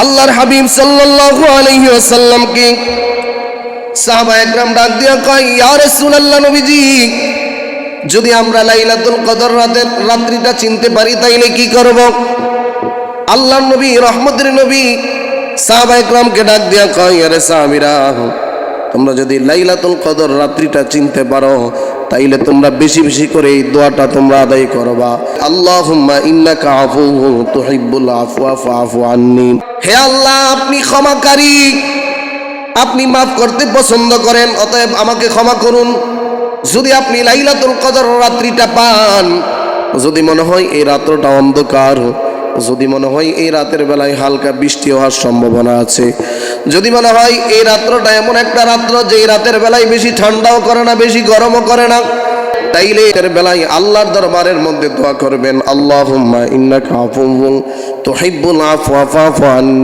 আল্লাহর হাবিব সাল্লাল্লাহু আলাইহি ওয়াসাল্লামকে সাহাবা একরাম ডাক দিয়া কয়, ইয়া রাসূলুল্লাহ, নবীজি, যদি আমরা লাইলাতুল কদর রাত্রিটা চিনতে পারি তাইলে কি করব? আল্লাহর নবী, রহমতের নবী, সাহাবা একরামকে ডাক দিয়া কয়, আরে সাহাবীরা, তোমরা যদি লাইলাতুল কদর রাত্রিটা চিনতে পারো তাইলে তোমরা বেশি বেশি করে এই দোয়াটা তোমরা আদায় করবা, আল্লাহুম্মা ইন্নাকা আফুউন তুহিব্বুল আফওয়া ফাআফু আন্নী। হে আল্লাহ, আপনি ক্ষমাকারী, আপনি মাফ করতে পছন্দ করেন, অতএব আমাকে ক্ষমা করুন। যদি আপনি লাইলাতুল কদর রাত্রিটা পান, যদি মনে হয় এই রাত্রটা অন্ধকার, যদি মনে হয় এই রাতের বেলায় হালকা বৃষ্টি হওয়ার সম্ভাবনা আছে, যদি মনে হয় এই রাত্রটা এমন একটা রাত্র যে রাতের বেলায় বেশি ঠান্ডাও করে না বেশি গরমও করে না, তাইলে এর বেলায় আল্লাহর দরবারের মধ্যে দোয়া করবেন, আল্লাহুম্মা ইন্নাকা আফুউন তুহিব্বুল আফওয়া ফাআফু আন্নী।